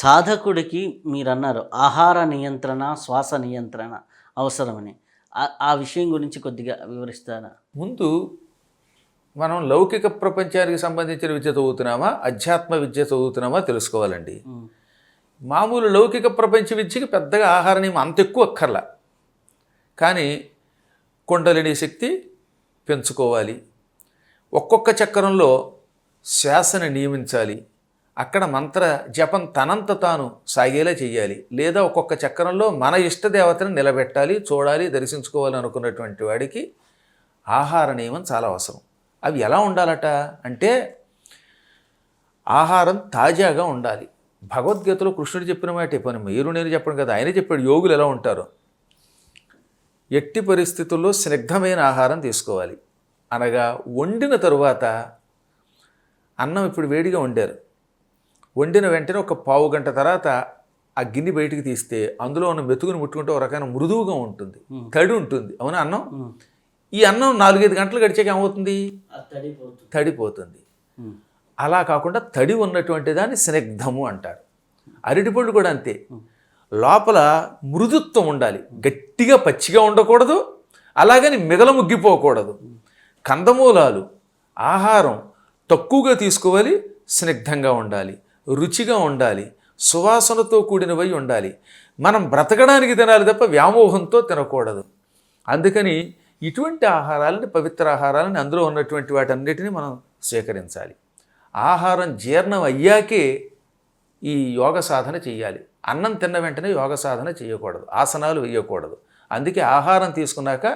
సాధకుడికి మీరన్నారు ఆహార నియంత్రణ, శ్వాస నియంత్రణ అవసరమని. ఆ విషయం గురించి కొద్దిగా వివరిస్తారా? ముందు మనం లౌకిక ప్రపంచానికి సంబంధించిన విద్య చదువుతున్నామా, అధ్యాత్మ విద్య చదువుతున్నామా తెలుసుకోవాలండి. హ్మ్. మామూలు లౌకిక ప్రపంచ విద్యకి పెద్దగా ఆహార నియమం అంత ఎక్కువ అక్కర్లా. కానీ కుండలిని శక్తి పెంచుకోవాలి. ఒక్కొక్క చక్రంలో శ్వాసను నియమించాలి. అక్కడ మంత్ర జపం తనంత తాను సాగేలా చేయాలి. లేదా ఒక్కొక్క చక్రంలో మన ఇష్టదేవతను నిలబెట్టాలి, చూడాలి, దర్శించుకోవాలి అనుకున్నటువంటి వాడికి ఆహార నియమం చాలా అవసరం. అవి ఎలా ఉండాలట అంటే ఆహారం తాజాగా ఉండాలి. భగవద్గీతలో కృష్ణుడు చెప్పిన మాట పని మీరు నేను చెప్పడం కదా, ఆయనే చెప్పాడు యోగులు ఎలా ఉంటారో. ఎట్టి పరిస్థితుల్లో స్నిగ్ధమైన ఆహారం తీసుకోవాలి. అనగా వండిన తరువాత అన్నం ఇప్పుడు వేడిగా వండారు, వండిన వెంటనే ఒక పావు గంట తర్వాత ఆ గిన్నె బయటికి తీస్తే అందులో ఉన్న మెతుకుని ముట్టుకుంటే ఒక రకమైన మృదువుగా ఉంటుంది, తడి ఉంటుంది. అవునా అన్నం? ఈ అన్నం 4-5 గంటలు గడిచాక ఏమవుతుంది? తడిపోతుంది. అలా కాకుండా తడి ఉన్నటువంటి దాన్ని స్నిగ్ధము అంటారు. అరటిపళ్ళు కూడా అంతే, లోపల మృదుత్వం ఉండాలి, గట్టిగా పచ్చిగా ఉండకూడదు, అలాగని మిగల ముగ్గిపోకూడదు. కందమూలాలు ఆహారం తక్కువగా తీసుకోవాలి, స్నిగ్ధంగా ఉండాలి, రుచిగా ఉండాలి, సువాసనతో కూడినవై ఉండాలి. మనం బ్రతకడానికి తినాలి తప్ప వ్యామోహంతో తినకూడదు. అందుకని ఇటువంటి ఆహారాలని, పవిత్ర ఆహారాలని, అందులో ఉన్నటువంటి వాటన్నిటిని మనం స్వీకరించాలి. ఆహారం జీర్ణం అయ్యాకే ఈ యోగ సాధన చేయాలి. అన్నం తిన్న వెంటనే యోగ సాధన చేయకూడదు, ఆసనాలు వేయకూడదు. అందుకే ఆహారం తీసుకున్నాక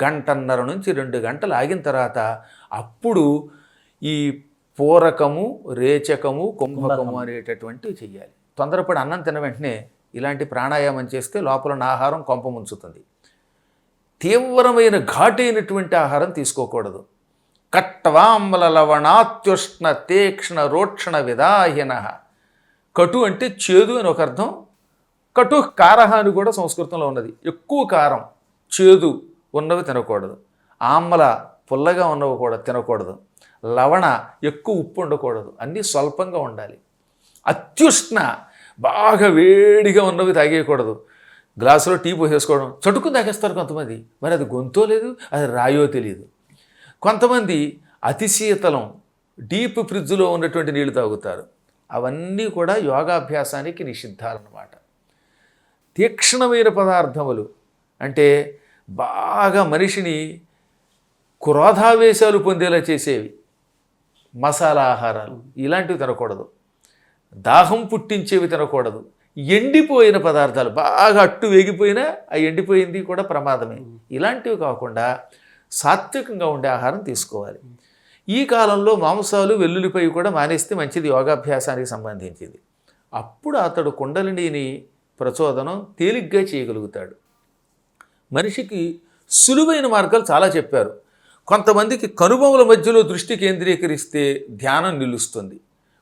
1.5 నుంచి 2 గంటలు ఆగిన తర్వాత అప్పుడు ఈ పూరకము, రేచకము, కుంభకము అనేటటువంటివి చెయ్యాలి. తొందరపడి అన్నం తిన్న వెంటనే ఇలాంటి ప్రాణాయామం చేస్తే లోపల ఉన్న ఆహారం కొంప ముంచుతుంది. తీవ్రమైన ఘాటైనటువంటి ఆహారం తీసుకోకూడదు. కట్వాంబల లవణాత్యుష్ణ తీక్ష్ణ రోక్షణ విదాహిన. కటు అంటే చేదు అని ఒక అర్థం. కటు కారహ అని కూడా సంస్కృతంలో ఉన్నది. ఎక్కువ కారం, చేదు ఉన్నవి తినకూడదు. ఆమ్మల పుల్లగా ఉన్నవి కూడా తినకూడదు. లవణ ఎక్కువ ఉప్పు ఉండకూడదు, అన్నీ స్వల్పంగా ఉండాలి. అత్యుష్ణ బాగా వేడిగా ఉన్నవి తాగేయకూడదు. గ్లాసులో టీ పోసేసుకోవడం, చటుకుని తాగేస్తారు కొంతమంది. మరి అది గొంతో లేదు, అది రాయో తెలియదు. కొంతమంది అతి శీతలం డీప్ ఫ్రిడ్జ్లో ఉన్నటువంటి నీళ్లు తాగుతారు. అవన్నీ కూడా యోగాభ్యాసానికి నిషిద్ధాలన్నమాట. తీక్షణమైన పదార్థములు అంటే బాగా మనిషిని క్రోధావేశాలు పొందేలా చేసేవి, మసాలా ఆహారాలు ఇలాంటివి తినకూడదు. దాహం పుట్టించేవి తినకూడదు. ఎండిపోయిన పదార్థాలు బాగా అట్టు వేగిపోయినా ఆ ఎండిపోయింది కూడా ప్రమాదమే. ఇలాంటివి కాకుండా సాత్వికంగా ఉండే ఆహారం తీసుకోవాలి. ఈ కాలంలో మాంసాలు, వెల్లుల్లిపై కూడా మానేస్తే మంచిది, యోగాభ్యాసానికి సంబంధించింది. అప్పుడు అతడు కుండలిని ప్రచోదనం తేలిగ్గా చేయగలుగుతాడు. మనిషికి సులువైన మార్గాలు చాలా చెప్పారు. కొంతమందికి కనుబొమల మధ్యలో దృష్టి కేంద్రీకరిస్తే ధ్యానం నిలుస్తుంది.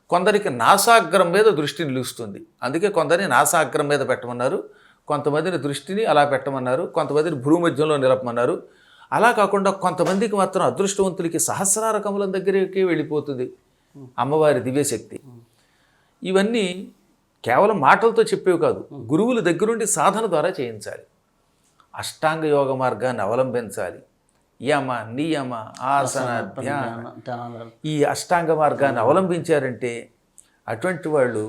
కొందరికి నాసాగ్రం మీద దృష్టి నిలుస్తుంది. అందుకే కొందరిని నాసాగ్రం మీద పెట్టమన్నారు, కొంతమందిని దృష్టిని అలా పెట్టమన్నారు, కొంతమందిని భూమధ్యంలో నిలపమన్నారు. అలా కాకుండా కొంతమందికి మాత్రం అదృష్టవంతులకి సహస్రార కమలం దగ్గరికి వెళ్ళిపోతుంది అమ్మవారి దివ్యశక్తి. ఇవన్నీ కేవలం మాటలతో చెప్పేవి కాదు, గురువుల దగ్గరుండి సాధన ద్వారా చేయించాలి. అష్టాంగ యోగ మార్గాన్ని అవలంబించాలి. యమ, నియమ, ఆసన, ధ్యాన, ఈ అష్టాంగ మార్గాన్ని అవలంబించారంటే అటువంటి వాళ్ళు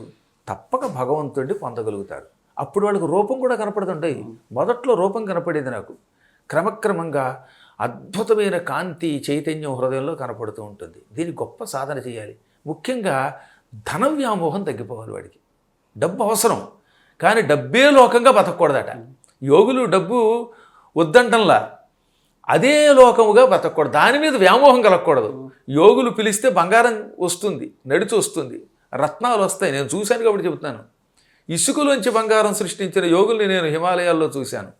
తప్పక భగవంతుడిని పొందగలుగుతారు. అప్పుడు వాళ్ళకు రూపం కూడా కనపడుతుంటాయి. మొదట్లో రూపం కనపడేది నాకు, క్రమక్రమంగా అద్భుతమైన కాంతి, చైతన్యం హృదయంలో కనపడుతూ ఉంటుంది. దీనికి గొప్ప సాధన చేయాలి. ముఖ్యంగా ధన వ్యామోహం తగ్గిపోవాలి. వాడికి డబ్బు అవసరం, కానీ డబ్బే లోకంగా బతకూడదట. యోగులు డబ్బు వద్దంటంలా అదే లోకముగా బతకూడదు, దాని మీద వ్యామోహం కలగకూడదు. యోగులు పిలిస్తే బంగారం వస్తుంది, నడిచి వస్తుంది, రత్నాలు వస్తాయి. నేను చూశాను కాబట్టి చెబుతున్నాను. ఇసుకలోంచి బంగారం సృష్టించిన యోగుల్ని నేను హిమాలయాల్లో చూశాను.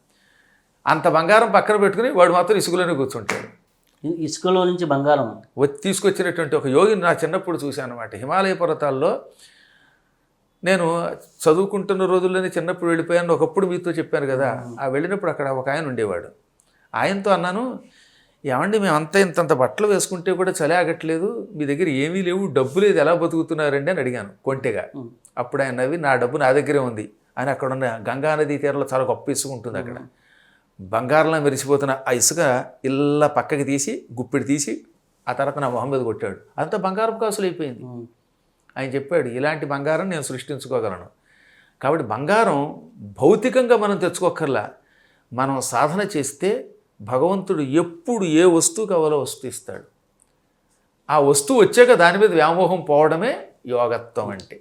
అంత బంగారం పక్కన పెట్టుకుని వాడు మాత్రం ఇసుకలోనే కూర్చుంటాడు. ఇసుకలో నుంచి బంగారం తీసుకొచ్చినటువంటి ఒక యోగిని నా చిన్నప్పుడు చూశాను అన్నమాట. హిమాలయ పర్వతాల్లో నేను చదువుకుంటున్న రోజుల్లోనే చిన్నప్పుడు వెళ్ళిపోయాను. ఒకప్పుడు మీతో చెప్పాను కదా, ఆ వెళ్ళినప్పుడు అక్కడ ఒక ఆయన ఉండేవాడు. ఆయనతో అన్నాను, ఏమండి మేము ఇంతంత బట్టలు వేసుకుంటే కూడా చలి ఆగట్లేదు, మీ దగ్గర ఏమీ లేవు, డబ్బు లేదు, ఎలా బతుకుతున్నారండి అని అడిగాను కొంటెగా. అప్పుడు ఆయన నవ్వి, నా డబ్బు నా దగ్గరే ఉంది అని అక్కడ ఉన్న గంగా నదీ తీరంలో చాలా గొప్ప ఇసుక ఉంటుంది, అక్కడ బంగారంలో మెరిసిపోతున్న ఆ ఇసుక ఇలా పక్కకి తీసి గుప్పిడి తీసి ఆ తర్వాత నా మొహం మీద కొట్టాడు. అంతా బంగారపు కాసులు అయిపోయింది. ఆయన చెప్పాడు, ఇలాంటి బంగారం నేను సృష్టించుకోగలను. కాబట్టి బంగారం భౌతికంగా మనం తెచ్చుకోకర్లా, మనం సాధన చేస్తే భగవంతుడు ఎప్పుడు ఏ వస్తువు కావాలో వస్తువు ఇస్తాడు. ఆ వస్తువు వచ్చాక దాని మీద వ్యామోహం పోవడమే యోగత్వం అంటే.